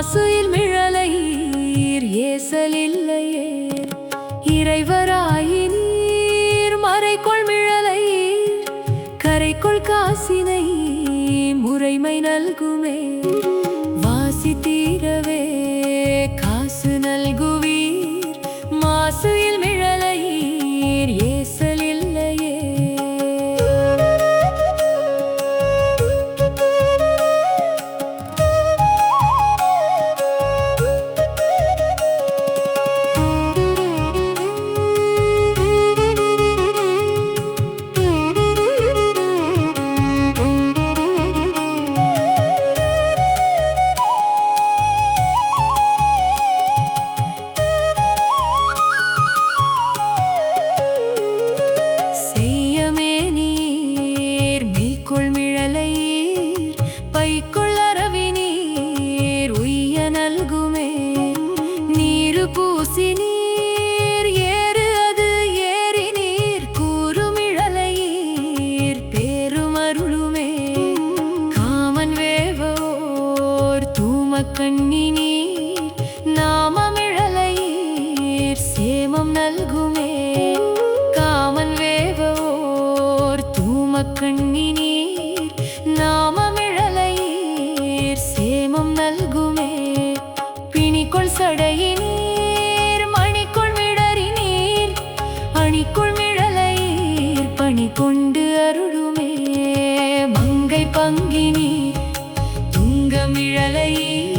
மாசுயில் மிழலையீர் ஏசலில்லையே இறைவராயினீர் மறைக்குள் மிழலையீர் கரைக்குள் காசினை முறைமை நல்குமே வாசி தீரவே காசு நல்குவீர் மாசுயில் மிழலையீர் ஏசலில்லையே பைக்குள் அரவினீர் உய்ய நல்குமே நீரு பூசி நீர் ஏறு அது ஏறி நீர் கூறுமிழலையீர் பேருமருளுமே காமன் வேவோர் தூமக்கண்ணி நீர் நாமமிழலையீர் சேமம் நல்குமே காமன் வேவோர் தூமக்கண்ணி நீர் நாமமிழலையீர் சேமம் நல்குமே பிணிக்குள் சடையினீர் மணிக்குள் விடறினீர் அணிக்குள் மிழலையீர் பணி கொண்டு அருளுமே மங்கை பங்கினீர் துங்கமிழலையீர்